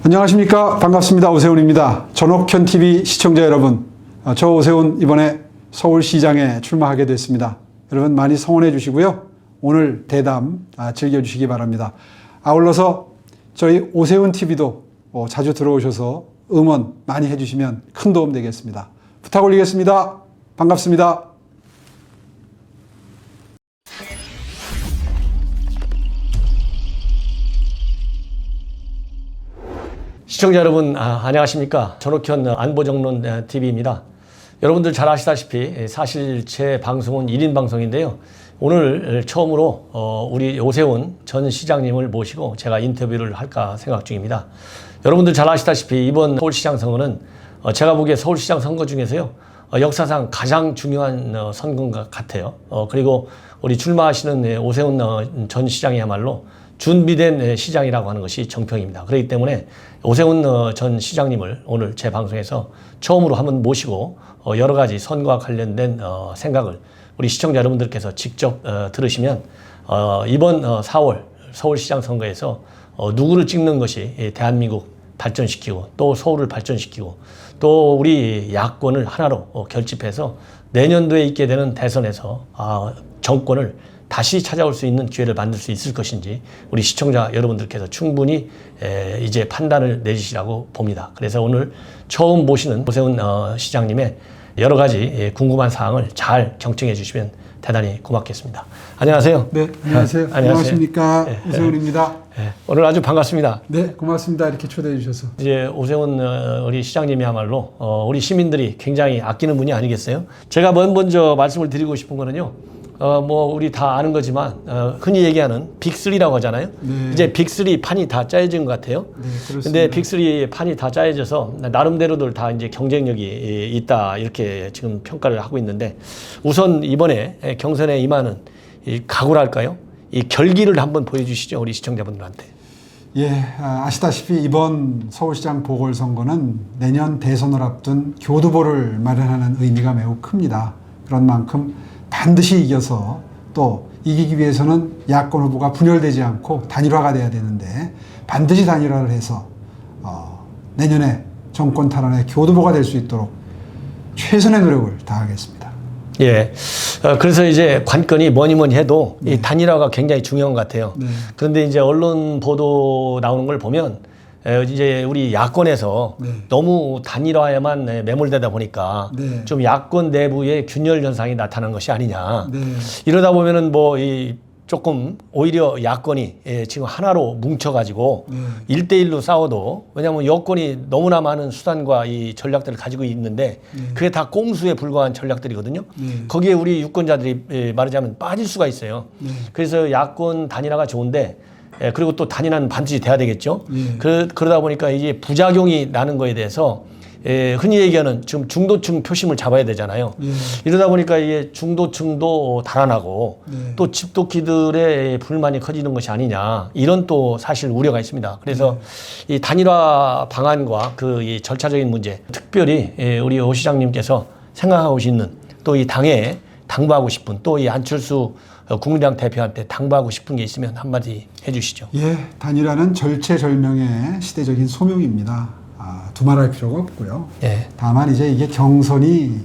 안녕하십니까. 반갑습니다. 오세훈입니다. 전옥현 TV 시청자 여러분, 저 오세훈 이번에 서울시장에 출마하게 됐습니다. 여러분 많이 성원해 주시고요. 오늘 대담 즐겨주시기 바랍니다. 아울러서 저희 오세훈 TV도 자주 들어오셔서 응원 많이 해주시면 큰 도움 되겠습니다. 부탁 올리겠습니다. 반갑습니다. 시청자 여러분 안녕하십니까. 전옥현 안보정론 TV입니다. 여러분들 잘 아시다시피 사실 제 방송은 1인 방송인데요. 오늘 처음으로 우리 오세훈 전 시장님을 모시고 제가 인터뷰를 할까 생각 중입니다. 여러분들 잘 아시다시피 이번 서울시장 선거는 제가 보기에 서울시장 선거 중에서요 역사상 가장 중요한 선거인 것 같아요. 그리고 우리 출마하시는 오세훈 전 시장이야말로 준비된 시장이라고 하는 것이 정평입니다. 그렇기 때문에 오세훈 전 시장님을 오늘 제 방송에서 처음으로 한번 모시고 여러 가지 선거와 관련된 생각을 우리 시청자 여러분들께서 직접 들으시면 이번 4월 서울시장 선거에서 누구를 찍는 것이 대한민국 발전시키고 또 서울을 발전시키고 또 우리 야권을 하나로 결집해서 내년도에 있게 되는 대선에서 정권을 다시 찾아올 수 있는 기회를 만들 수 있을 것인지 우리 시청자 여러분들께서 충분히 이제 판단을 내주시라고 봅니다. 그래서 오늘 처음 모시는 오세훈 시장님의 여러 가지 궁금한 사항을 잘 경청해 주시면 대단히 고맙겠습니다. 안녕하세요. 네, 안녕하세요. 안녕하십니까. 오세훈입니다. 오늘 아주 반갑습니다. 네, 고맙습니다. 이렇게 초대해 주셔서. 이제 오세훈 우리 시장님이야말로 우리 시민들이 굉장히 아끼는 분이 아니겠어요? 제가 먼저 말씀을 드리고 싶은 거는요. 우리 다 아는 거지만, 흔히 얘기하는 빅3라고 하잖아요. 네. 이제 빅3 판이 다 짜여진 것 같아요. 네, 그렇습니다. 근데 빅3 판이 다 짜여져서 나름대로들 다 이제 경쟁력이 있다. 이렇게 지금 평가를 하고 있는데, 우선 이번에 경선에 임하는 이 각오랄까요? 이 결기를 한번 보여주시죠. 우리 시청자분들한테. 예, 아시다시피 이번 서울시장 보궐선거는 내년 대선을 앞둔 교두보를 마련하는 의미가 매우 큽니다. 그런 만큼 반드시 이겨서 또 이기기 위해서는 야권 후보가 분열되지 않고 단일화가 돼야 되는데 반드시 단일화를 해서 내년에 정권 탈환의 교두보가 될 수 있도록 최선의 노력을 다하겠습니다. 예. 그래서 이제 관건이 뭐니 해도 이 단일화가 굉장히 중요한 것 같아요. 네. 그런데 이제 언론 보도 나오는 걸 보면 이제 우리 야권에서 네. 너무 단일화에만 매몰되다 보니까 네. 좀 야권 내부의 균열 현상이 나타난 것이 아니냐. 네. 이러다 보면은 조금 오히려 야권이 지금 하나로 뭉쳐가지고 1대1로 싸워도 왜냐하면 여권이 너무나 많은 수단과 이 전략들을 가지고 있는데 그게 다 꼼수에 불과한 전략들이거든요. 거기에 우리 유권자들이 말하자면 빠질 수가 있어요. 그래서 야권 단일화가 좋은데 그리고 또 단일화는 반드시 돼야 되겠죠. 그러다 보니까 이제 부작용이 나는 거에 대해서 흔히 얘기하는 지금 중도층 표심을 잡아야 되잖아요. 이러다 보니까 이게 중도층도 달아나고 또 집도끼들의 불만이 커지는 것이 아니냐 이런 또 사실 우려가 있습니다. 그래서 이 단일화 방안과 이 절차적인 문제 특별히 우리 오 시장님께서 생각하고 있는 또 이 당에 당부하고 싶은 또 이 안철수 국민의당 대표한테 당부하고 싶은 게 있으면 한마디 해주시죠. 예, 단일화는 절체절명의 시대적인 소명입니다. 두말할 필요가 없고요. 예. 다만 이제 이게 경선이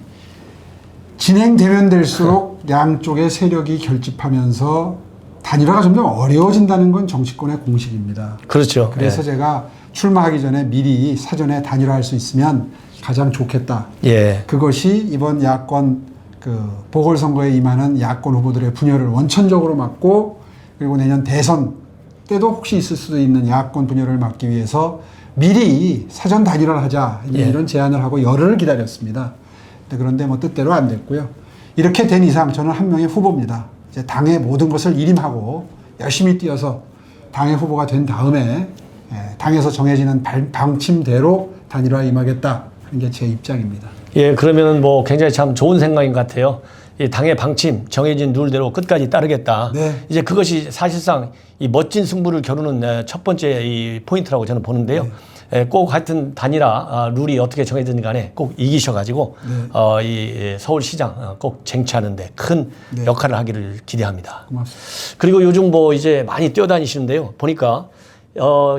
진행되면 될수록 양쪽의 세력이 결집하면서 단일화가 점점 어려워진다는 건 정치권의 공식입니다. 그렇죠. 그래서 제가 출마하기 전에 미리 사전에 단일화할 수 있으면 가장 좋겠다. 그것이 이번 야권 보궐선거에 임하는 야권 후보들의 분열을 원천적으로 막고 그리고 내년 대선 때도 혹시 있을 수도 있는 야권 분열을 막기 위해서 미리 사전 단일화를 하자 이런 제안을 하고 열흘을 기다렸습니다. 그런데 뜻대로 안 됐고요. 이렇게 된 이상 저는 한 명의 후보입니다. 이제 당의 모든 것을 일임하고 열심히 뛰어서 당의 후보가 된 다음에 당에서 정해지는 방침대로 단일화에 임하겠다 하는 게 제 입장입니다. 예, 그러면은 굉장히 참 좋은 생각인 것 같아요. 이 당의 방침, 정해진 룰대로 끝까지 따르겠다. 이제 그것이 사실상 이 멋진 승부를 겨루는 첫 번째 이 포인트라고 저는 보는데요. 꼭 하여튼 단일화 룰이 어떻게 정해지든 간에 꼭 이기셔가지고 이 서울시장 꼭 쟁취하는데 큰 역할을 하기를 기대합니다. 고맙습니다. 그리고 요즘 이제 많이 뛰어다니시는데요. 보니까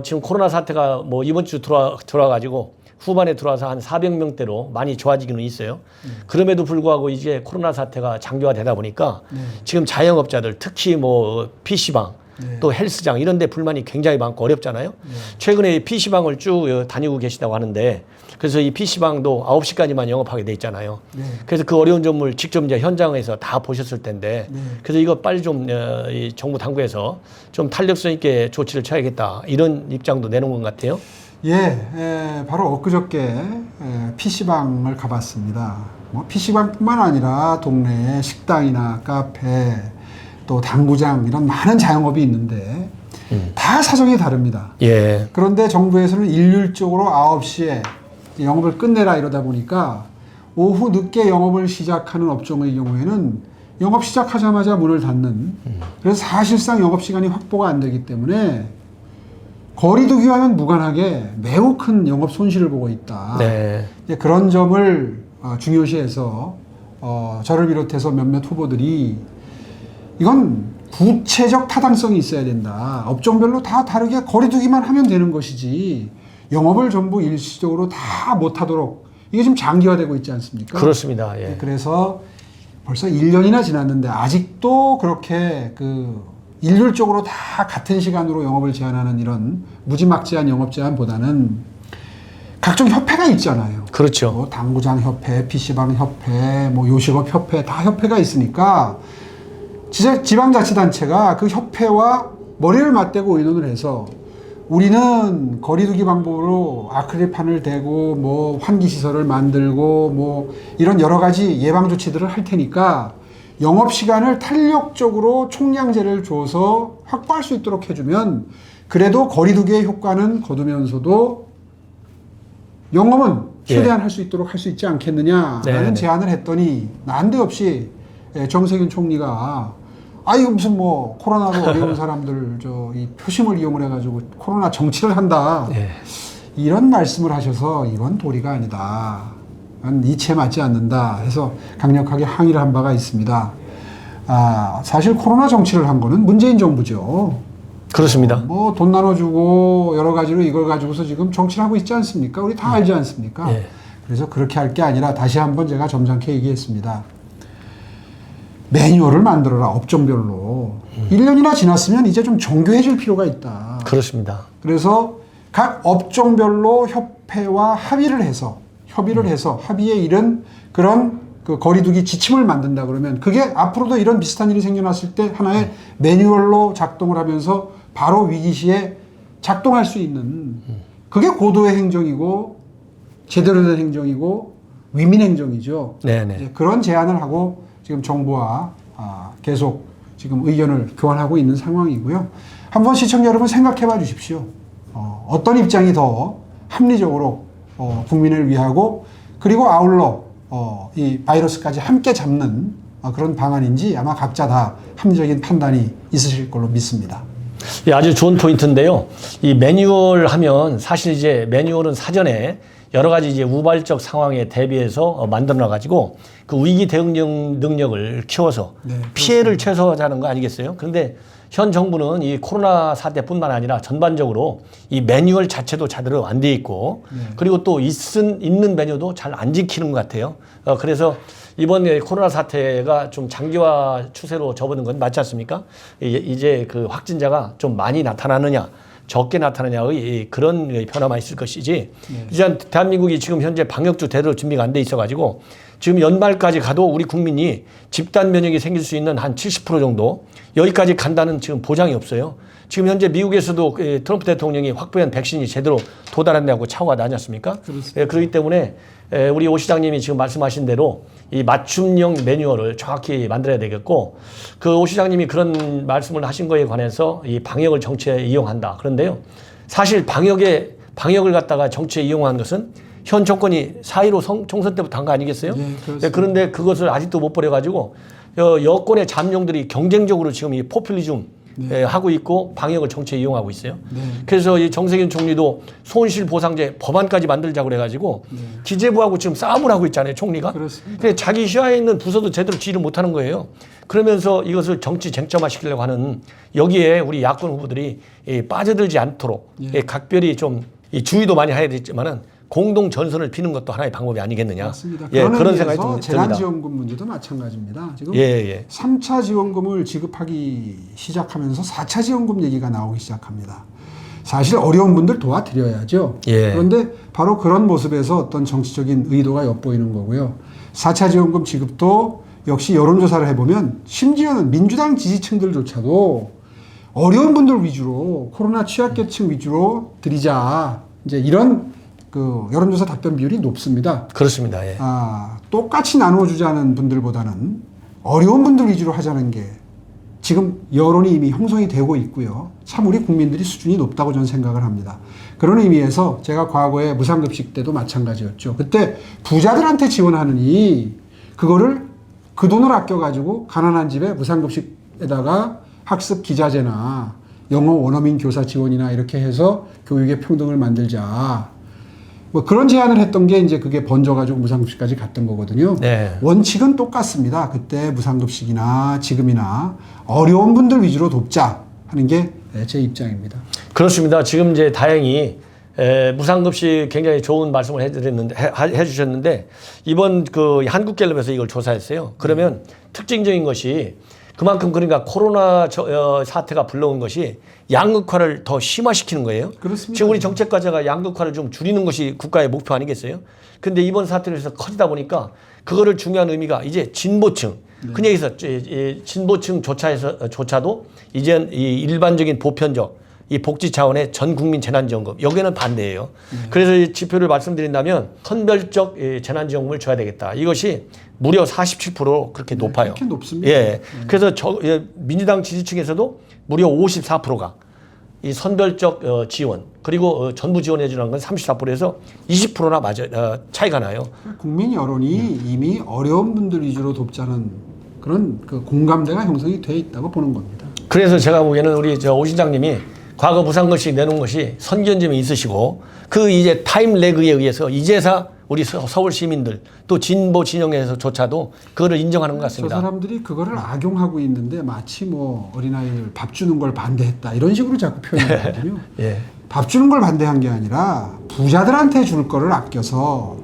지금 코로나 사태가 뭐 이번 주 들어와가지고 후반에 들어와서 한 400명대로 많이 좋아지기는 있어요. 그럼에도 불구하고 이제 코로나 사태가 장기화되다 보니까 지금 자영업자들 특히 뭐 PC방 또 헬스장 이런 데 불만이 굉장히 많고 어렵잖아요. 최근에 PC방을 쭉 다니고 계시다고 하는데 그래서 이 PC방도 9시까지만 영업하게 돼 있잖아요. 그래서 그 어려운 점을 직접 이제 현장에서 다 보셨을 텐데 그래서 이거 빨리 좀 이 정부 당국에서 좀 탄력성 있게 조치를 취하겠다 이런 입장도 내놓은 것 같아요. 바로 엊그저께 PC방을 가봤습니다. 뭐 PC방뿐만 아니라 동네에 식당이나 카페 또 당구장 이런 많은 자영업이 있는데 다 사정이 다릅니다. 그런데 정부에서는 일률적으로 9시에 영업을 끝내라 이러다 보니까 오후 늦게 영업을 시작하는 업종의 경우에는 영업 시작하자마자 문을 닫는 그래서 사실상 영업시간이 확보가 안 되기 때문에 거리 두기와는 무관하게 매우 큰 영업 손실을 보고 있다. 이제 그런 점을 중요시해서 저를 비롯해서 몇몇 후보들이 이건 구체적 타당성이 있어야 된다. 업종별로 다 다르게 거리 두기만 하면 되는 것이지 영업을 전부 일시적으로 다 못하도록 이게 지금 장기화되고 있지 않습니까? 그렇습니다. 그래서 벌써 1년이나 지났는데 아직도 그렇게 일률적으로 다 같은 시간으로 영업을 제한하는 이런 무지막지한 영업 제한보다는 각종 협회가 있잖아요. 그렇죠. 뭐 당구장 협회, PC방 협회, 뭐 요식업 협회 다 협회가 있으니까 지방자치단체가 그 협회와 머리를 맞대고 의논을 해서 우리는 거리두기 방법으로 아크릴판을 대고 뭐 환기시설을 만들고 뭐 이런 여러 가지 예방 조치들을 할 테니까 영업시간을 탄력적으로 총량제를 줘서 확보할 수 있도록 해주면 그래도 거리두기의 효과는 거두면서도 영업은 최대한 할 수 있도록 할 수 있지 않겠느냐라는 제안을 했더니 난데없이 정세균 총리가 이거 무슨 뭐 코로나로 어려운 사람들 이 표심을 이용을 해가지고 코로나 정치를 한다 이런 말씀을 하셔서 이건 도리가 아니다. 이치에 맞지 않는다 해서 강력하게 항의를 한 바가 있습니다. 사실 코로나 정치를 한 거는 문재인 정부죠. 그렇습니다. 뭐 돈 나눠주고 여러 가지로 이걸 가지고서 지금 정치를 하고 있지 않습니까? 우리 다 알지 않습니까? 그래서 그렇게 할 게 아니라 다시 한번 제가 점잖게 얘기했습니다. 매뉴얼을 만들어라, 업종별로. 1년이나 지났으면 이제 좀 정교해질 필요가 있다. 그렇습니다. 그래서 각 업종별로 협회와 협의를 해서 합의에 이른 그런 거리두기 지침을 만든다 그러면 그게 앞으로도 이런 비슷한 일이 생겨났을 때 하나의 매뉴얼로 작동을 하면서 바로 위기 시에 작동할 수 있는 그게 고도의 행정이고 제대로 된 행정이고 위민 행정이죠. 이제 그런 제안을 하고 지금 정부와 계속 지금 의견을 교환하고 있는 상황이고요. 한번 시청자 여러분 생각해 봐 주십시오. 어떤 입장이 더 합리적으로 국민을 위하고 그리고 아울러 이 바이러스까지 함께 잡는 그런 방안인지 아마 각자 다 합리적인 판단이 있으실 걸로 믿습니다. 아주 좋은 포인트인데요. 이 매뉴얼 하면 사실 이제 매뉴얼은 사전에 여러 가지 이제 우발적 상황에 대비해서 만들어 가지고 그 위기 대응 능력을 키워서 피해를 최소화하자는 거 아니겠어요? 그런데 현 정부는 이 코로나 사태뿐만 아니라 전반적으로 이 매뉴얼 자체도 제대로 안 돼 있고 그리고 또 있는 매뉴얼도 잘 안 지키는 것 같아요. 그래서 이번에 코로나 사태가 좀 장기화 추세로 접어든 건 맞지 않습니까? 이제 그 확진자가 좀 많이 나타나느냐 적게 나타나냐의 그런 변화만 있을 것이지 이제 대한민국이 지금 현재 방역주 제대로 준비가 안 돼 있어가지고 지금 연말까지 가도 우리 국민이 집단 면역이 생길 수 있는 한 70% 정도 여기까지 간다는 지금 보장이 없어요. 지금 현재 미국에서도 트럼프 대통령이 확보한 백신이 제대로 도달한다고 차고가 나지 않습니까? 그렇기 때문에 우리 오 시장님이 지금 말씀하신 대로 이 맞춤형 매뉴얼을 정확히 만들어야 되겠고 그 오 시장님이 그런 말씀을 하신 거에 관해서 이 방역을 정치에 이용한다. 그런데요. 사실 방역을 갖다가 정치에 이용한 것은 현 정권이 4.15 총선 때부터 한 거 아니겠어요? 그런데 그것을 아직도 못 버려가지고 여권의 잠룡들이 경쟁적으로 지금 이 포퓰리즘 네. 하고 있고 방역을 정치에 이용하고 있어요. 네. 그래서 이 정세균 총리도 손실보상제 법안까지 만들자고 그래가지고 네. 기재부하고 지금 싸움을 하고 있잖아요, 총리가. 그렇습니다. 근데 자기 시야에 있는 부서도 제대로 지휘를 못하는 거예요. 그러면서 이것을 정치 쟁점화시키려고 하는 여기에 우리 야권 후보들이 빠져들지 않도록 예. 각별히 좀 주의도 많이 해야 되지만은 공동 전선을 피는 것도 하나의 방법이 아니겠느냐. 맞습니다. 예, 그런 생각이 의미에서 듭니다. 재난지원금 문제도 마찬가지입니다. 지금 예. 3차 지원금을 지급하기 시작하면서 4차 지원금 얘기가 나오기 시작합니다. 사실 어려운 분들 도와드려야죠. 예. 그런데 바로 그런 모습에서 어떤 정치적인 의도가 엿보이는 거고요. 4차 지원금 지급도 역시 여론조사를 해보면 심지어는 민주당 지지층들조차도 어려운 분들 위주로 코로나 취약계층 위주로 드리자. 이제 이런 그 여론조사 답변 비율이 높습니다. 그렇습니다. 예. 똑같이 나누어주자는 분들보다는 어려운 분들 위주로 하자는 게 지금 여론이 이미 형성이 되고 있고요. 참 우리 국민들이 수준이 높다고 저는 생각을 합니다. 그런 의미에서 제가 과거에 무상급식 때도 마찬가지였죠. 그때 부자들한테 지원하느니 그거를 그 돈을 아껴가지고 가난한 집에 무상급식에다가 학습 기자재나 영어 원어민 교사 지원이나 이렇게 해서 교육의 평등을 만들자. 뭐 그런 제안을 했던 게 이제 그게 번져가지고 무상급식까지 갔던 거거든요. 네. 원칙은 똑같습니다. 그때 무상급식이나 지금이나 어려운 분들 위주로 돕자 하는 게 제 입장입니다. 그렇습니다. 지금 이제 다행히 무상급식 굉장히 좋은 말씀을 해주셨는데 이번 그 한국갤럽에서 이걸 조사했어요. 그러면 특징적인 것이 그만큼 그러니까 코로나 사태가 불러온 것이 양극화를 더 심화시키는 거예요. 그렇습니다. 지금 우리 정책과제가 양극화를 좀 줄이는 것이 국가의 목표 아니겠어요? 근데 이번 사태로 해서 커지다 보니까 그거를 중요한 의미가 이제 진보층, 그냥 해서 진보층조차도 이제 이 일반적인 보편적 이 복지 차원의 전 국민 재난지원금 여기에는 반대예요. 그래서 이 지표를 말씀드린다면 선별적 재난지원금을 줘야 되겠다. 이것이 무려 47% 그렇게 높아요. 그렇게 높습니다. 예. 그래서 민주당 지지층에서도 무려 54%가 이 선별적 지원 그리고 전부 지원해 주는 건 34%에서 20%나 차이가 나요. 국민 여론이 이미 어려운 분들 위주로 돕자는 그런 그 공감대가 형성이 돼 있다고 보는 겁니다. 그래서 제가 보기에는 우리 오 시장님이 과거 무상급식 내놓은 것이 선견점이 있으시고 그 이제 타임 레그에 의해서 이제서 우리 서울 시민들 또 진보 진영에서조차도 그거를 인정하는 것 같습니다. 저 사람들이 그거를 악용하고 있는데 마치 뭐 어린아이를 밥 주는 걸 반대했다 이런 식으로 자꾸 표현하거든요. 예. 밥 주는 걸 반대한 게 아니라 부자들한테 줄 거를 아껴서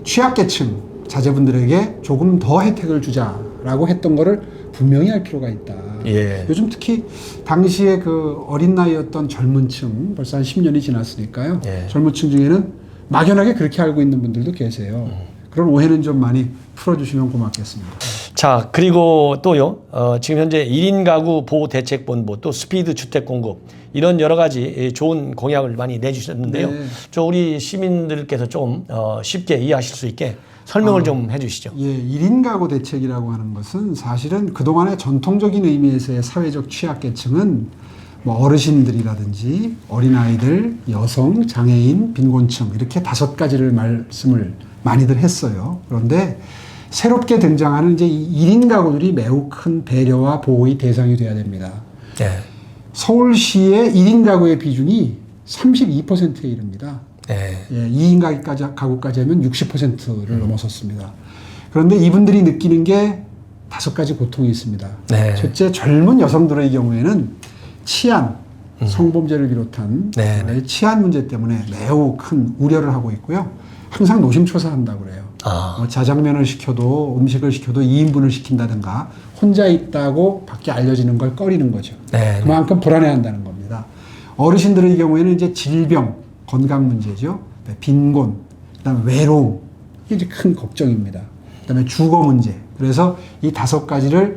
취약계층 자제분들에게 조금 더 혜택을 주자라고 했던 거를 분명히 할 필요가 있다. 예. 요즘 특히 당시에 그 어린 나이였던 젊은 층 벌써 한 10년이 지났으니까요. 예. 젊은 층 중에는 막연하게 그렇게 알고 있는 분들도 계세요. 그런 오해는 좀 많이 풀어주시면 고맙겠습니다. 자, 그리고 또요, 지금 현재 1인 가구 보호대책본부 또 스피드 주택 공급 이런 여러 가지 좋은 공약을 많이 내주셨는데요. 네. 저 우리 시민들께서 좀 쉽게 이해하실 수 있게 설명을 좀 해주시죠. 예, 1인 가구 대책이라고 하는 것은 사실은 그동안의 전통적인 의미에서의 사회적 취약계층은 뭐 어르신들이라든지 어린아이들, 여성, 장애인, 빈곤층 이렇게 5가지를 말씀을 많이들 했어요. 그런데 새롭게 등장하는 이제 1인 가구들이 매우 큰 배려와 보호의 대상이 돼야 됩니다. 네. 서울시의 1인 가구의 비중이 32%에 이릅니다. 네. 예, 2인 가구까지 하면 60%를 넘어섰습니다. 그런데 이분들이 느끼는 게 5가지 고통이 있습니다. 네. 첫째, 젊은 여성들의 경우에는 치안, 성범죄를 비롯한 치안 문제 때문에 매우 큰 우려를 하고 있고요. 항상 노심초사한다고 그래요. 뭐 자장면을 시켜도 음식을 시켜도 2인분을 시킨다든가 혼자 있다고 밖에 알려지는 걸 꺼리는 거죠. 네. 그만큼 불안해한다는 겁니다. 어르신들의 경우에는 이제 질병, 건강 문제죠. 빈곤, 그다음에 외로움 이게 이제 큰 걱정입니다. 그다음에 주거 문제. 그래서 이 5가지를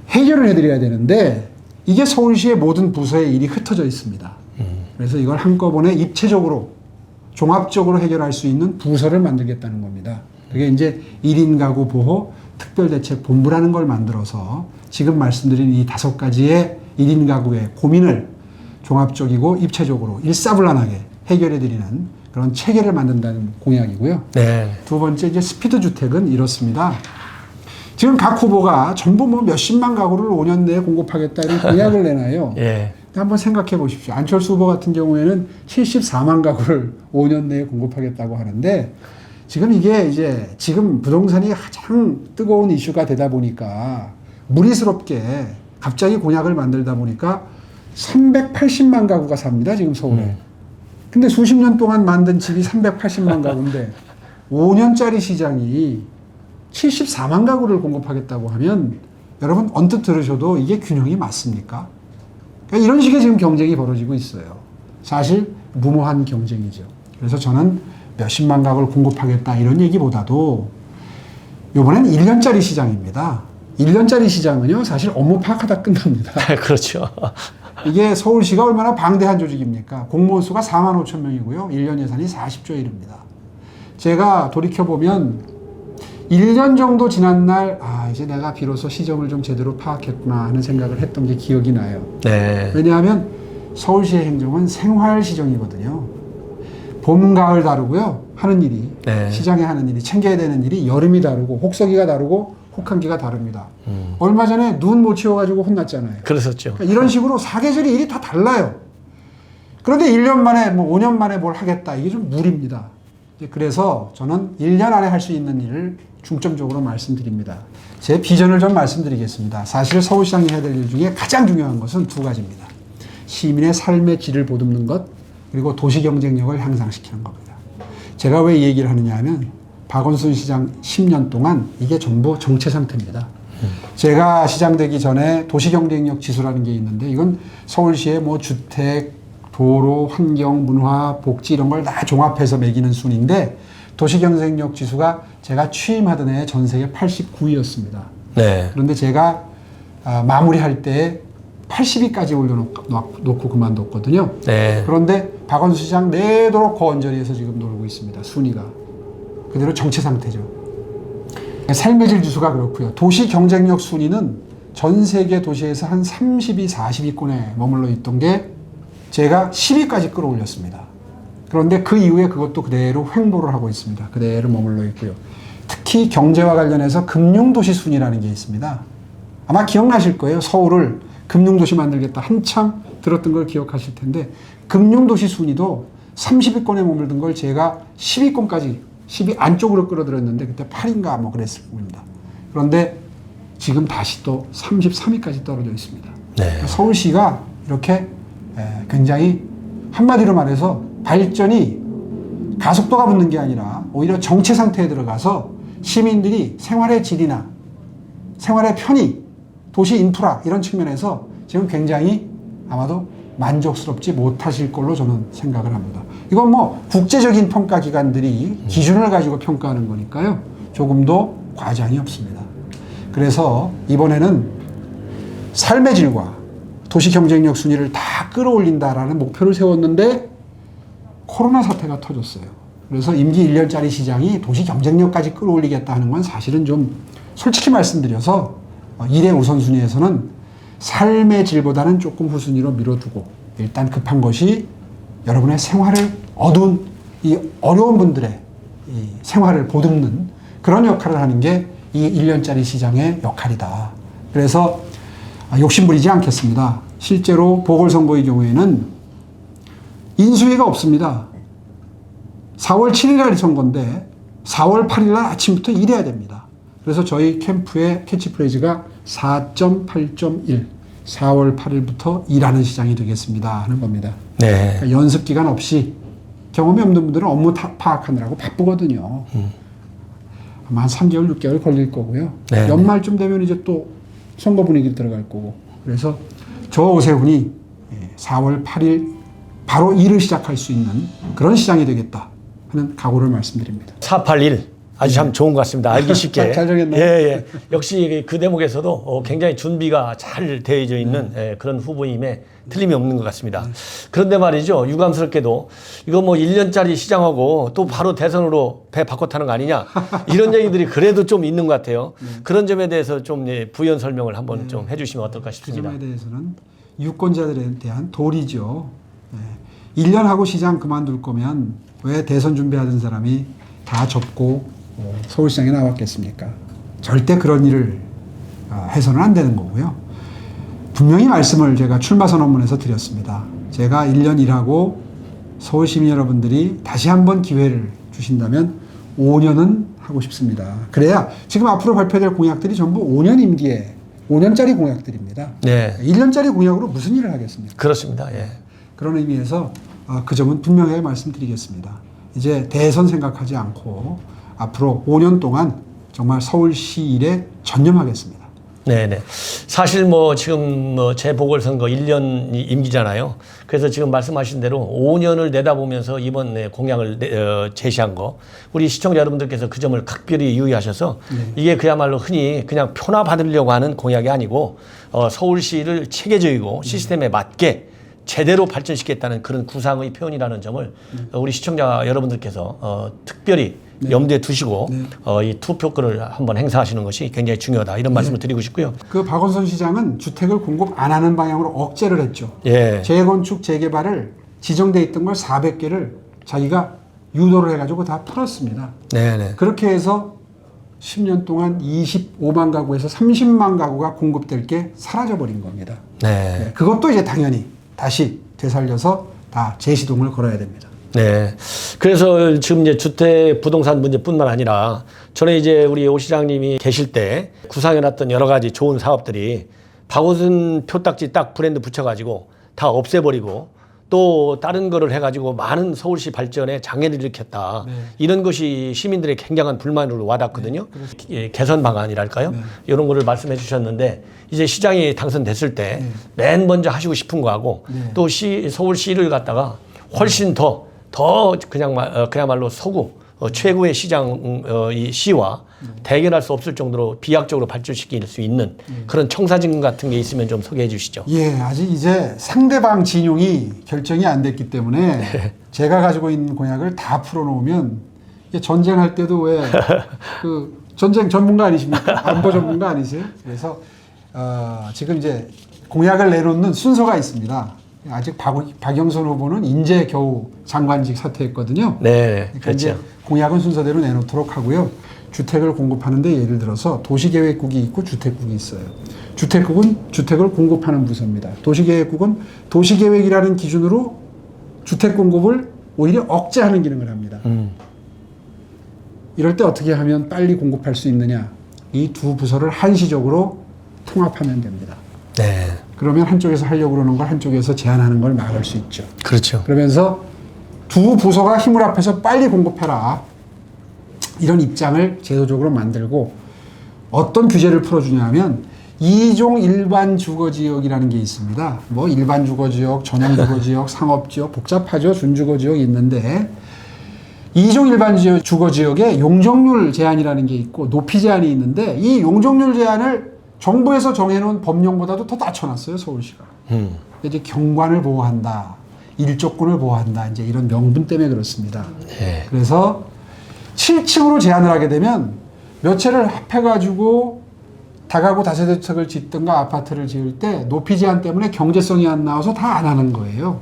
해결을 해드려야 되는데 이게 서울시의 모든 부서의 일이 흩어져 있습니다. 그래서 이걸 한꺼번에 입체적으로 종합적으로 해결할 수 있는 부서를 만들겠다는 겁니다. 그게 이제 1인 가구 보호 특별대책본부라는 걸 만들어서 지금 말씀드린 이 5가지의 1인 가구의 고민을 종합적이고 입체적으로 일사불란하게 해결해드리는 그런 체계를 만든다는 공약이고요. 네. 두 번째 이제 스피드 주택은 이렇습니다. 지금 각 후보가 전부 뭐 몇십만 가구를 5년 내에 공급하겠다 이런 공약을 내놔요. 예. 한번 생각해 보십시오. 안철수 후보 같은 경우에는 74만 가구를 5년 내에 공급하겠다고 하는데 지금 이게 이제 지금 부동산이 가장 뜨거운 이슈가 되다 보니까 무리스럽게 갑자기 공약을 만들다 보니까 380만 가구가 삽니다. 지금 서울에. 근데 수십 년 동안 만든 집이 380만 가구인데 5년짜리 시장이 74만 가구를 공급하겠다고 하면 여러분 언뜻 들으셔도 이게 균형이 맞습니까? 그러니까 이런 식의 지금 경쟁이 벌어지고 있어요. 사실 무모한 경쟁이죠. 그래서 저는 몇십만 가구를 공급하겠다 이런 얘기보다도 이번엔 1년짜리 시장입니다. 1년짜리 시장은요 사실 업무 파악하다 끝납니다. 그렇죠. 이게 서울시가 얼마나 방대한 조직입니까? 공무원 수가 4만 5천 명이고요. 1년 예산이 40조에 이릅니다. 제가 돌이켜보면 1년 정도 지난 날, 이제 내가 비로소 시정을 좀 제대로 파악했구나 하는 생각을 했던 게 기억이 나요. 네. 왜냐하면 서울시의 행정은 생활 시정이거든요. 봄, 가을 다르고요. 하는 일이, 네. 시장에 하는 일이, 챙겨야 되는 일이 여름이 다르고, 혹서기가 다르고, 혹한기가 다릅니다. 얼마 전에 눈 못 치워가지고 혼났잖아요. 그랬었죠. 그러니까 이런 식으로 사계절이 일이 다 달라요. 그런데 1년 만에, 5년 만에 뭘 하겠다. 이게 좀 무리입니다. 그래서 저는 1년 안에 할 수 있는 일을 중점적으로 말씀드립니다. 제 비전을 좀 말씀드리겠습니다. 사실 서울시장이 해야 될 일 중에 가장 중요한 것은 두 가지입니다. 시민의 삶의 질을 보듬는 것, 그리고 도시 경쟁력을 향상시키는 겁니다. 제가 왜 이 얘기를 하느냐 하면 박원순 시장 10년 동안 이게 전부 정체 상태입니다. 제가 시장 되기 전에 도시 경쟁력 지수라는 게 있는데 이건 서울시의 뭐 주택, 도로, 환경, 문화, 복지 이런 걸 다 종합해서 매기는 순인데 도시 경쟁력 지수가 제가 취임하던 해 전 세계 89위였습니다. 네. 그런데 제가 마무리할 때 80위까지 올려놓고 그만뒀거든요. 네. 그런데 박원순 시장 내도록 고언저리에서 지금 놀고 있습니다. 순위가. 그대로 정체 상태죠. 삶의 질 지수가 그렇고요. 도시 경쟁력 순위는 전 세계 도시에서 한 30위, 40위권에 머물러 있던 게 제가 10위까지 끌어올렸습니다. 그런데 그 이후에 그것도 그대로 횡보를 하고 있습니다. 그대로 머물러 있고요. 특히 경제와 관련해서 금융도시 순위라는 게 있습니다. 아마 기억나실 거예요. 서울을 금융도시 만들겠다 한참 들었던 걸 기억하실 텐데 금융도시 순위도 30위권에 머물던 걸 제가 10위권까지 10위 안쪽으로 끌어들였는데 그때 8인가 뭐 그랬을 겁니다. 그런데 지금 다시 또 33위까지 떨어져 있습니다. 네. 서울시가 이렇게 굉장히 한마디로 말해서 발전이 가속도가 붙는 게 아니라 오히려 정체 상태에 들어가서 시민들이 생활의 질이나 생활의 편의, 도시 인프라 이런 측면에서 지금 굉장히 아마도 만족스럽지 못하실 걸로 저는 생각을 합니다. 이건 뭐 국제적인 평가 기관들이 기준을 가지고 평가하는 거니까요. 조금도 과장이 없습니다. 그래서 이번에는 삶의 질과 도시 경쟁력 순위를 다 끌어올린다라는 목표를 세웠는데 코로나 사태가 터졌어요. 그래서 임기 1년짜리 시장이 도시 경쟁력까지 끌어올리겠다 하는 건 사실은 좀 솔직히 말씀드려서 일의 우선순위에서는 삶의 질보다는 조금 후순위로 밀어두고 일단 급한 것이 여러분의 생활을 어두운 이 어려운 분들의 이 생활을 보듬는 그런 역할을 하는 게 이 1년짜리 시장의 역할이다. 그래서 욕심부리지 않겠습니다. 실제로 보궐선거의 경우에는 인수위가 없습니다. 4월 7일날 선거인데 4월 8일날 아침부터 일해야 됩니다. 그래서 저희 캠프의 캐치프레이즈가 4.8.1 4월 8일부터 일하는 시장이 되겠습니다 하는 겁니다. 네. 그러니까 연습 기간 없이 경험이 없는 분들은 업무 파악하느라고 바쁘거든요. 아마 한 3개월, 6개월 걸릴 거고요. 네. 연말쯤 되면 이제 또 선거 분위기 들어갈 거고. 그래서 저 오세훈이 4월 8일 바로 일을 시작할 수 있는 그런 시장이 되겠다 하는 각오를 말씀드립니다. 481. 아주 참 좋은 것 같습니다. 알기 쉽게. 잘 정했나요? 예, 예. 역시 그 대목에서도 굉장히 준비가 잘 되어져 있는 그런 후보임에 틀림이 없는 것 같습니다. 그런데 말이죠. 유감스럽게도 이거 뭐 1년짜리 시장하고 또 바로 대선으로 배 바꿔 타는 거 아니냐. 이런 얘기들이 그래도 좀 있는 것 같아요. 그런 점에 대해서 좀 부연 설명을 한번 좀 해주시면 어떨까 그 싶습니다. 점에 대해서는 유권자들에 대한 도리죠. 1년 하고 시장 그만둘 거면 왜 대선 준비하던 사람이 다 접고 서울시장에 나왔겠습니까? 절대 그런 일을 해서는 안 되는 거고요. 분명히 말씀을 제가 출마 선언문에서 드렸습니다. 제가 1년 일하고 서울 시민 여러분들이 다시 한번 기회를 주신다면 5년은 하고 싶습니다. 그래야 지금 앞으로 발표될 공약들이 전부 5년 임기에 5년짜리 공약들입니다. 네. 1년짜리 공약으로 무슨 일을 하겠습니까? 그렇습니다. 예. 그런 의미에서 그 점은 분명하게 말씀드리겠습니다. 이제 대선 생각하지 않고 앞으로 5년 동안 정말 서울시 일에 전념하겠습니다. 네네. 사실 뭐 지금 뭐 재보궐선거 1년 임기잖아요. 그래서 지금 말씀하신 대로 5년을 내다보면서 이번 공약을 제시한 거 우리 시청자 여러분들께서 그 점을 각별히 유의하셔서 이게 그야말로 흔히 그냥 표나 받으려고 하는 공약이 아니고 서울시를 체계적이고 시스템에 맞게 제대로 발전시키겠다는 그런 구상의 표현이라는 점을 우리 시청자 여러분들께서 특별히 염두에 두시고 이 투표권을 한번 행사하시는 것이 굉장히 중요하다 이런 말씀을 드리고 싶고요. 그 박원순 시장은 주택을 공급 안 하는 방향으로 억제를 했죠. 예. 재건축 재개발을 지정돼 있던 걸 400개를 자기가 유도를 해가지고 다 풀었습니다. 네네. 그렇게 해서 10년 동안 25만 가구에서 30만 가구가 공급될 게 사라져버린 겁니다. 네. 그것도 이제 당연히 다시 되살려서 다 재시동을 걸어야 됩니다. 네. 그래서 지금 이제 주택 부동산 문제뿐만 아니라 전에 이제 우리 오 시장님이 계실 때 구상해놨던 여러 가지 좋은 사업들이 박원순 표딱지 딱 브랜드 붙여가지고 다 없애버리고 또 다른 거를 해가지고 많은 서울시 발전에 장애를 일으켰다. 네. 이런 것이 시민들의 굉장한 불만으로 와닿거든요. 예, 개선 방안이랄까요? 이런 거를 말씀해 주셨는데 이제 시장이 당선됐을 때 맨 먼저 하시고 싶은 거하고 또 서울시를 갖다가 훨씬 더 그야말로 서구 최고의 시장 이 시와 대결할 수 없을 정도로 비약적으로 발전시킬 수 있는 그런 청사진 같은 게 있으면 좀 소개해 주시죠. 예, 아직 이제 상대방 진용이 결정이 안 됐기 때문에 제가 가지고 있는 공약을 다 풀어놓으면 전쟁할 때도 왜 그 전쟁 전문가 아니십니까? 안보 전문가 아니세요? 그래서 지금 이제 공약을 내놓는 순서가 있습니다. 아직 박영선 후보는 인제 겨우 장관직 사퇴했거든요. 네, 그러니까 그렇죠. 이제 공약은 순서대로 내놓도록 하고요. 주택을 공급하는데 예를 들어서 도시계획국이 있고 주택국이 있어요. 주택국은 주택을 공급하는 부서입니다. 도시계획국은 도시계획이라는 기준으로 주택 공급을 오히려 억제하는 기능을 합니다. 이럴 때 어떻게 하면 빨리 공급할 수 있느냐. 이 두 부서를 한시적으로 통합하면 됩니다. 네. 그러면 한쪽에서 하려고 그러는 걸 한쪽에서 제한하는 걸 막을 수 있죠. 그렇죠. 그러면서 두 부서가 힘을 합해서 빨리 공급해라. 이런 입장을 제도적으로 만들고 어떤 규제를 풀어주냐면 2종 일반 주거지역이라는 게 있습니다. 뭐 일반 주거지역, 전용 주거지역, 상업지역, 복잡하죠. 준주거지역이 있는데 2종 일반 주거지역에 용적률 제한이라는 게 있고 높이 제한이 있는데 이 용적률 제한을 정부에서 정해놓은 법령보다도 더 낮춰놨어요, 서울시가. 이제 경관을 보호한다, 일족군을 보호한다, 이제 이런 명분 때문에 그렇습니다. 네. 그래서 7층으로 제한을 하게 되면 몇 채를 합해가지고 다가구 다세대택을 짓든가 아파트를 지을 때 높이 제한 때문에 경제성이 안 나와서 다 안 하는 거예요.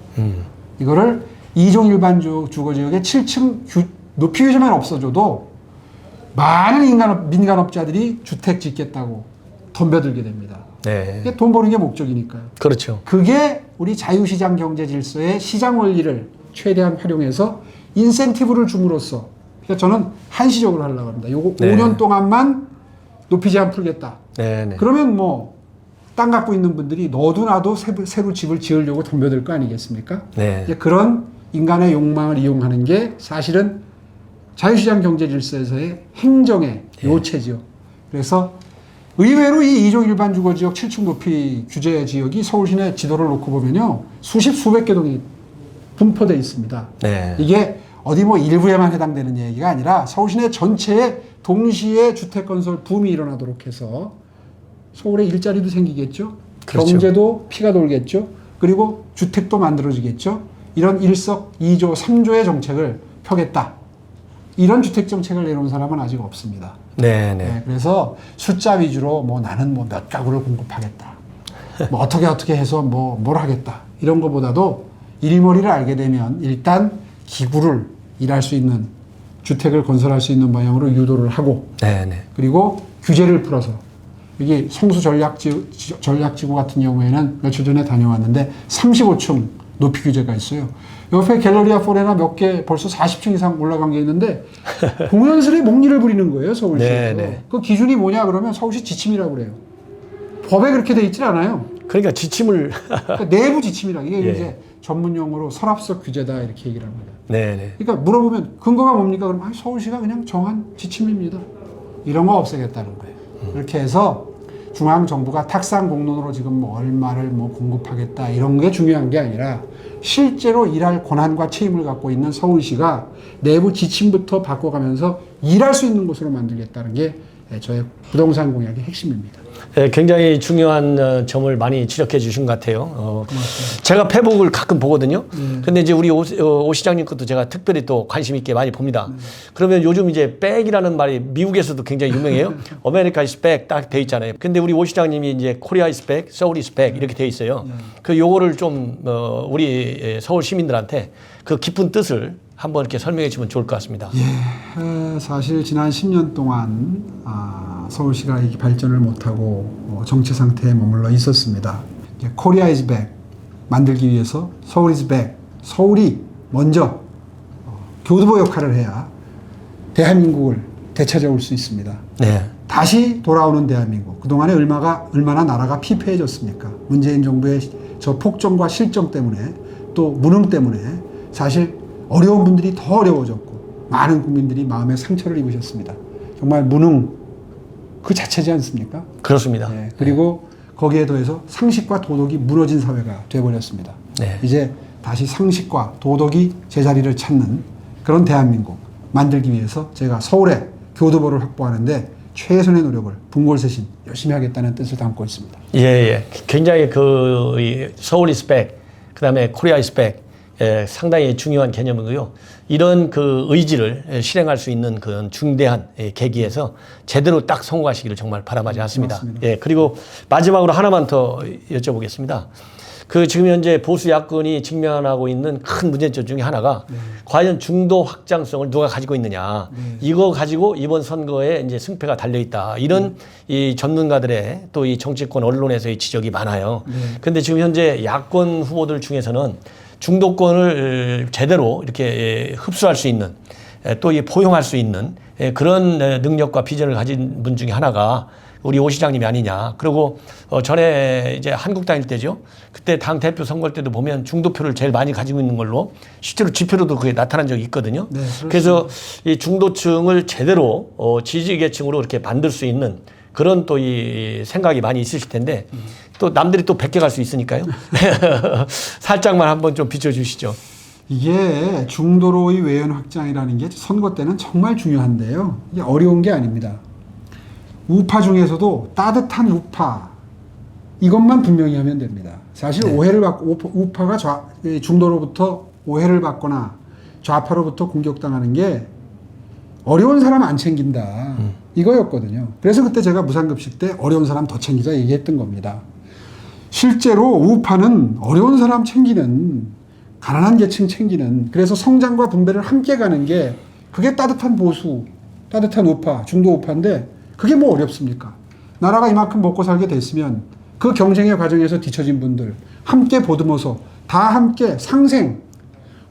이거를 2종 일반 주거지역에 7층 높이 규제만 없어져도 많은 민간업자들이 주택 짓겠다고 덤벼들게 됩니다. 네. 이게 돈 버는 게 목적이니까요. 그렇죠. 그게 우리 자유시장 경제 질서의 시장 원리를 최대한 활용해서 인센티브를 줌으로써 그러니까 저는 한시적으로 하려고 합니다. 요거 네. 5년 동안만 높이 제한 풀겠다. 네. 그러면 뭐 땅 갖고 있는 분들이 너도 나도 새로 집을 지으려고 덤벼들 거 아니겠습니까? 네. 이제 그런 인간의 욕망을 이용하는 게 사실은 자유시장 경제 질서에서의 행정의 요체지요. 그래서 의외로 이 2종 일반 주거지역 7층 높이 규제 지역이 서울 시내 지도를 놓고 보면요. 수백 개 동이 분포되어 있습니다. 네. 이게 어디 뭐 일부에만 해당되는 얘기가 아니라 서울 시내 전체에 동시에 주택 건설 붐이 일어나도록 해서 서울에 일자리도 생기겠죠. 그렇죠. 경제도 피가 돌겠죠. 그리고 주택도 만들어지겠죠. 이런 일석이조, 3조의 정책을 펴겠다. 이런 주택 정책을 내놓은 사람은 아직 없습니다. 네. 네, 그래서 숫자 위주로 뭐 나는 뭐 몇 가구를 공급하겠다. 뭐 어떻게 해서 뭘 하겠다. 이런 것보다도 일머리를 알게 되면 일단 기구를 일할 수 있는 주택을 건설할 수 있는 방향으로 유도를 하고 네. 그리고 규제를 풀어서 이게 성수 전략지구 같은 경우에는 며칠 전에 다녀왔는데 35층 높이 규제가 있어요. 옆에 갤러리아 포레나 몇 개 벌써 40층 이상 올라간 게 있는데 공연스레 목리를 부리는 거예요, 서울시에서. 네네. 그 기준이 뭐냐 그러면 서울시 지침이라고 그래요. 법에 그렇게 돼 있질 않아요. 그러니까 지침을 그러니까 내부 지침이라 이게 예. 이제 전문 용어로 서랍석 규제다 이렇게 얘기를 합니다. 네네. 그러니까 물어보면 근거가 뭡니까? 그러면 서울시가 그냥 정한 지침입니다. 이런 거 없애겠다는 거예요. 그렇게 해서 중앙 정부가 탁상 공론으로 지금 뭐 얼마를 뭐 공급하겠다 이런 게 중요한 게 아니라 실제로 일할 권한과 책임을 갖고 있는 서울시가 내부 지침부터 바꿔가면서 일할 수 있는 곳으로 만들겠다는 게 저의 부동산 공약의 핵심입니다. 네, 굉장히 중요한 점을 많이 지적해 주신 것 같아요. 제가 페북을 가끔 보거든요. 근데 이제 우리 오 시장님 것도 제가 특별히 또 관심 있게 많이 봅니다. 그러면 요즘 이제 백이라는 말이 미국에서도 굉장히 유명해요. 아메리카 is back 딱 돼 있잖아요. 근데 우리 오 시장님이 이제 코리아 is back, 서울 is back 이렇게 돼 있어요. 그 요거를 좀 우리 서울 시민들한테 그 깊은 뜻을 한번 이렇게 설명해 주면 좋을 것 같습니다. 예, 사실 지난 10년 동안 서울시가 이렇게 발전을 못하고 정체 상태에 머물러 있었습니다. 코리아 is back 만들기 위해서 서울 is back, 서울이 먼저 교두보 역할을 해야 대한민국을 되찾아올 수 있습니다. 네. 다시 돌아오는 대한민국. 그동안에 얼마나 나라가 피폐해졌습니까? 문재인 정부의 저 폭정과 실정 때문에 또 무능 때문에 사실 어려운 분들이 더 어려워졌고 많은 국민들이 마음에 상처를 입으셨습니다. 정말 무능 그 자체지 않습니까? 그렇습니다. 네, 그리고 거기에 더해서 상식과 도덕이 무너진 사회가 되어버렸습니다. 네. 이제 다시 상식과 도덕이 제자리를 찾는 그런 대한민국 만들기 위해서 제가 서울에 교두보를 확보하는데 최선의 노력을 분골쇄신 열심히 하겠다는 뜻을 담고 있습니다. 예, 예. 굉장히 그 서울 is back, 그 다음에 코리아 is back, 상당히 중요한 개념이고요. 이런 그 의지를 실행할 수 있는 그런 중대한 계기에서 제대로 딱 성공하시기를 정말 바람하지 않습니다. 고맙습니다. 예, 그리고 마지막으로 하나만 더 여쭤보겠습니다. 그 지금 현재 보수 야권이 직면하고 있는 큰 문제점 중에 하나가 과연 중도 확장성을 누가 가지고 있느냐. 이거 가지고 이번 선거에 이제 승패가 달려 있다. 이런 이 전문가들의 또 이 정치권 언론에서의 지적이 많아요. 근데 지금 현재 야권 후보들 중에서는 중도권을 제대로 이렇게 흡수할 수 있는 또 포용할 수 있는 그런 능력과 비전을 가진 분 중에 하나가 우리 오 시장님이 아니냐. 그리고 전에 이제 한국당일 때죠. 그때 당 대표 선거 때도 보면 중도표를 제일 많이 가지고 있는 걸로 실제로 지표로도 그게 나타난 적이 있거든요. 네, 그래서 이 중도층을 제대로 지지 계층으로 이렇게 만들 수 있는 그런 또 이 생각이 많이 있으실 텐데 또 남들이 또 베껴갈 수 있으니까요. 살짝만 한번 좀 비춰주시죠. 이게 중도로의 외연 확장이라는 게 선거 때는 정말 중요한데요. 이게 어려운 게 아닙니다. 우파 중에서도 따뜻한 우파 이것만 분명히 하면 됩니다. 사실 오해를 받고 우파가 중도로부터 오해를 받거나 좌파로부터 공격당하는 게 어려운 사람 안 챙긴다 이거였거든요. 그래서 그때 제가 무상급식 때 어려운 사람 더 챙기자 얘기했던 겁니다. 실제로 우파는 어려운 사람 챙기는 가난한 계층 챙기는 그래서 성장과 분배를 함께 가는 게 그게 따뜻한 보수, 따뜻한 우파, 중도 우파인데 그게 뭐 어렵습니까? 나라가 이만큼 먹고 살게 됐으면 그 경쟁의 과정에서 뒤처진 분들 함께 보듬어서 다 함께 상생,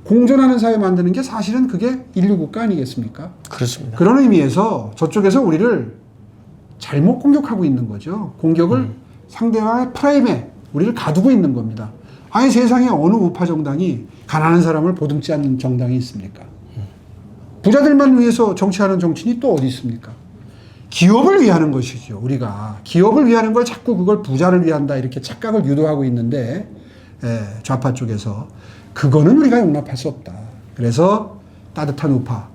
공존하는 사회 만드는 게 사실은 그게 인류 국가 아니겠습니까? 그렇습니다. 그런 의미에서 저쪽에서 우리를 잘못 공격하고 있는 거죠. 공격을 상대방의 프레임에 우리를 가두고 있는 겁니다. 아니 세상에 어느 우파 정당이 가난한 사람을 보듬지 않는 정당이 있습니까? 부자들만 위해서 정치하는 정치인이 또 어디 있습니까? 기업을 위하는 것이죠. 우리가 기업을 위하는 걸 자꾸 그걸 부자를 위한다 이렇게 착각을 유도하고 있는데 좌파 쪽에서 그거는 우리가 용납할 수 없다. 그래서 따뜻한 우파,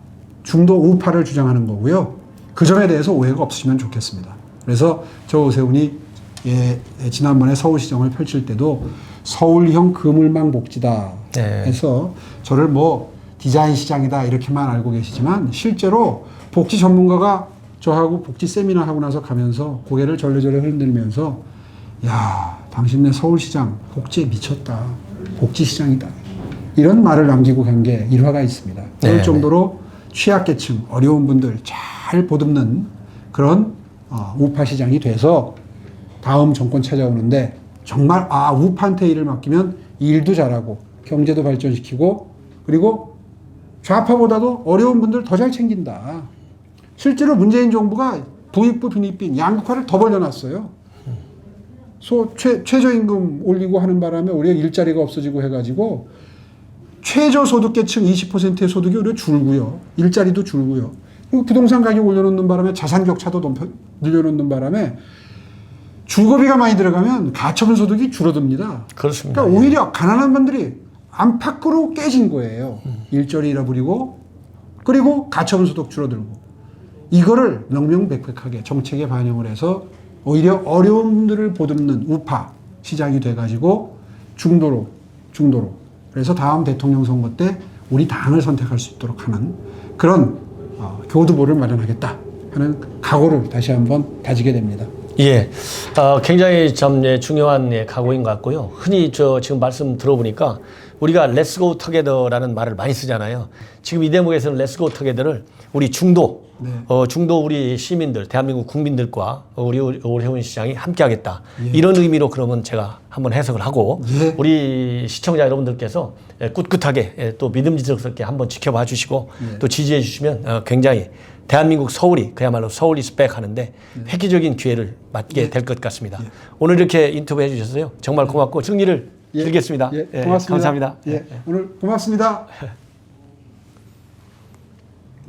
중도 우파를 주장하는 거고요. 그 점에 대해서 오해가 없으시면 좋겠습니다. 그래서 저 오세훈이 지난번에 서울시정을 펼칠 때도 서울형 그물망 복지다 해서 저를 뭐 디자인 시장이다 이렇게만 알고 계시지만 실제로 복지 전문가가 저하고 복지 세미나 하고 나서 가면서 고개를 절레절레 흔들면서 야 당신네 서울시장 복지에 미쳤다. 복지시장이다. 이런 말을 남기고 간 게 일화가 있습니다. 그럴 정도로 취약계층, 어려운 분들 잘 보듬는 그런 우파 시장이 돼서 다음 정권 찾아오는데 정말 우파한테 일을 맡기면 일도 잘하고 경제도 발전시키고 그리고 좌파보다도 어려운 분들 더 잘 챙긴다. 실제로 문재인 정부가 부익부 빈익빈 양극화를 더 벌려놨어요. 최저임금 올리고 하는 바람에 오히려 일자리가 없어지고 해가지고 최저소득계층 20%의 소득이 오히려 줄고요. 일자리도 줄고요. 그리고 부동산 가격 올려놓는 바람에 자산 격차도 늘려놓는 바람에 주거비가 많이 들어가면 가처분 소득이 줄어듭니다. 그렇습니다. 그러니까 오히려 가난한 분들이 안팎으로 깨진 거예요. 일자리 잃어버리고 그리고 가처분 소득 줄어들고 이거를 명명백백하게 정책에 반영을 해서 오히려 어려운 분들을 보듬는 우파 시장이 돼가지고 중도로 그래서 다음 대통령 선거 때 우리 당을 선택할 수 있도록 하는 그런 교두보를 마련하겠다 하는 각오를 다시 한번 다지게 됩니다. 예, 굉장히 참 중요한 각오인 것 같고요. 흔히 지금 말씀 들어보니까 우리가 Let's go together라는 말을 많이 쓰잖아요. 지금 이 대목에서는 Let's go together를 우리 중도, 중도 우리 시민들, 대한민국 국민들과 우리 오세훈 시장이 함께하겠다. 이런 의미로 그러면 제가 한번 해석을 하고 우리 시청자 여러분들께서 꿋꿋하게 또 믿음직스럽게 한번 지켜봐 주시고 또 지지해 주시면 굉장히 대한민국 서울이 그야말로 서울 이스백 하는데 획기적인 기회를 맞게 될 것 같습니다. 오늘 이렇게 인터뷰 해주셔서요. 정말 고맙고 승리를 빌겠습니다. 고맙습니다. 감사합니다. 오늘 고맙습니다.